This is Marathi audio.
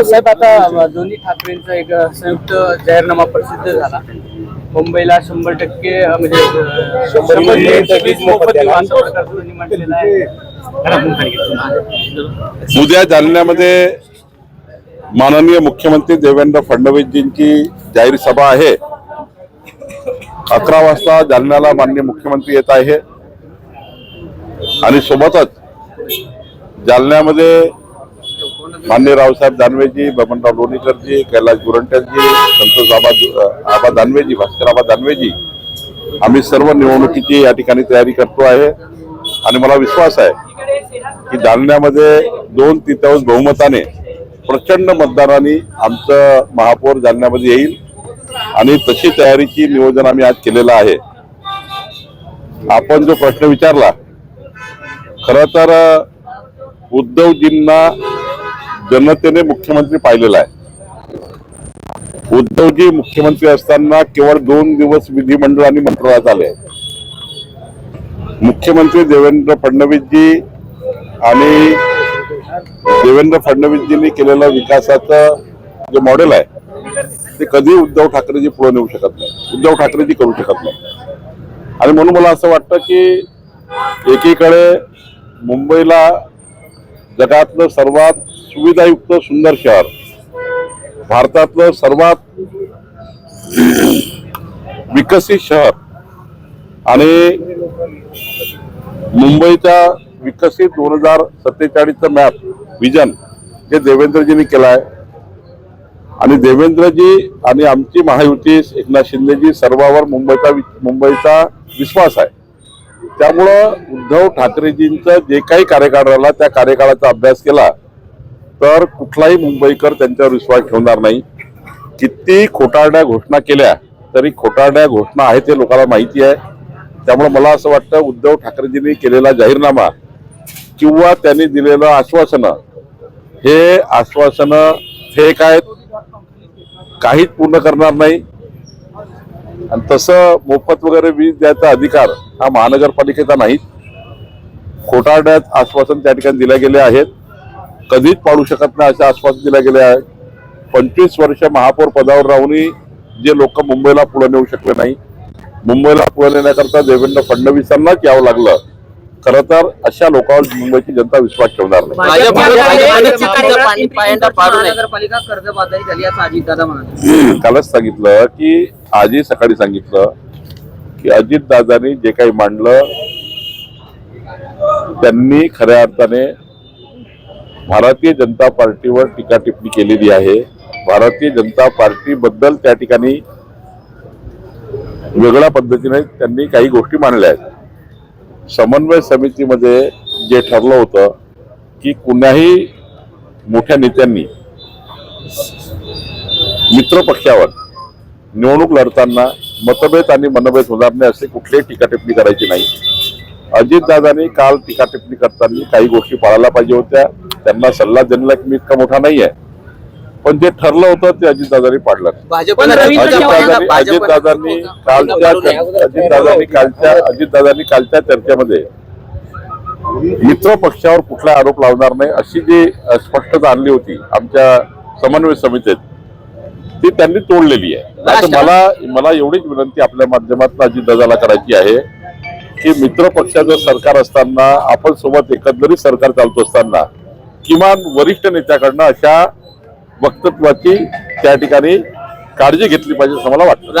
साहेब, आता दोन्ही ठाकरेंचा एक संयुक्त जाहीरनामा प्रसिद्ध झाला. मुंबईला 100% म्हणजे 100% वीज मोफत देऊ असं प्रकारचं त्यांनी म्हटलेलं आहे. उद्या जालन्यामध्ये माननीय मुख्यमंत्री देवेंद्र फडणवीसजींची जाहीर सभा आहे. 11 वाजता जालन्याला माननीय मुख्यमंत्री येत आहे आणि सोबतच जालन्यामध्ये माननीय रावसाहेब दानवेजी, बबनराव लोणीकरजी, कैलास गोरंट्यालजी, संतोष आबा दानवेजी, भास्कर आबा दानवेजी, आम्ही सर्व निवडणुकीची या ठिकाणी तयारी करतो आहे. आणि मला विश्वास आहे की जालन्यामध्ये 2/3 बहुमताने प्रचंड मतदारांनी आमचं महापौर जालन्यामध्ये येईल आणि तशी तयारीची नियोजन आम्ही आज केलेलं आहे. आपण जो प्रश्न विचारला, खरं तर उद्धवजींना जनतेने मुख्यमंत्री पाहिलेला आहे. उद्धवजी मुख्यमंत्री असताना केवळ 2 दिवस विधिमंडळ आणि मंत्रालयात आले. मुख्यमंत्री देवेंद्र फडणवीसजी आणि देवेंद्र फडणवीसजींनी केलेलं विकासाचं जे मॉडेल आहे ते कधी उद्धव ठाकरेजी पुढे नेऊ शकत नाही, उद्धव ठाकरेजी करू शकत नाही. आणि म्हणून मला असं वाटतं की एकीकडे मुंबईला जगातलं सर्वात सुविधायुक्त सुंदर शहर, भारतातलं सर्वात विकसित शहर आणि मुंबईचा विकसित 2047चं मॅप विजन जे देवेंद्रजींनी केलं आहे. आणि देवेंद्रजी आणि आमची महायुती एकनाथ शिंदेजी सर्वांवर मुंबईचा विश्वास आहे. त्यामुळं उद्धव ठाकरेजींचं जे काही कार्यकाळ राहिला त्या कार्यकाळाचा अभ्यास केला तर कुठलाही मुंबईकर त्यांच्यावर विश्वास ठेवणार नाही. किती खोटारड्या घोषणा केल्या तरी खोटारड्या घोषणा आहे ते लोकांना माहिती आहे. त्यामुळे मला असं वाटतं उद्धव ठाकरेजींनी केलेला जाहीरनामा किंवा त्यांनी दिलेलं आश्वासनं, हे आश्वासनं फेक आहेत, काहीच पूर्ण करणार नाही. आणि तसं मोफत वगैरे वीज द्यायचा अधिकार हा महानगरपालिकेचा नाही. खोटारड्यात आश्वासन त्या ठिकाणी दिले गेले आहेत, कधीच पाडू शकत नाही असे आश्वासन दिले गेले आहे. 25 वर्ष महापौर पदावर राहूनही जे लोक मुंबईला पुढे नेऊ शकले नाही, मुंबईला पुढे नेण्याकरता देवेंद्र फडणवीसांनाच यावं लागलं. खरं तर अशा लोकांवर मुंबईची जनता विश्वास ठेवणार नाही. कालच सांगितलं की आजही सकाळी सांगितलं की अजितदादांनी जे काही मांडलं त्यांनी खऱ्या अर्थाने भारतीय जनता पार्टीवर टीका टिप्पणी केलेली आहे. भारतीय जनता पार्टी बद्दल त्या ठिकाणी वेगळ्या पद्धतीने त्यांनी काही गोष्टी मांडल्या आहेत. समन्वय समितीमध्ये जे ठरलं होतं की कुणाही मोठ्या नेत्यांनी मित्र पक्षावर निवडणूक लढताना मतभेद आणि मनभेद होणार नाही असे कुठलीही टीका टिप्पणी करायची नाही. अजितदादांनी काल टीका टिप्पणी करताना काही गोष्टी पाळायला पाहिजे होत्या. त्यांना सल्ला देण्याला मी इतका मोठा नाहीये, पण जे ठरलं होतं ते अजितदादांनी पाडलं. अजितदादांनी कालच्या चर्चेमध्ये मित्र पक्षावर कुठला आरोप लावणार नाही अशी जी स्पष्टता आणली होती आमच्या समन्वय समितीत, ती त्यांनी तोडलेली आहे. मला एवढीच विनंती आपल्या माध्यमातून अजितदादाला करायची आहे की मित्र पक्षाचं सरकार असताना, आपण सोबत एकंदरीत सरकार चालतो असताना किमान वरिष्ठ नेत्याकडनं अशा वक्तव्याची त्या ठिकाणी काळजी घेतली पाहिजे असं मला वाटतं.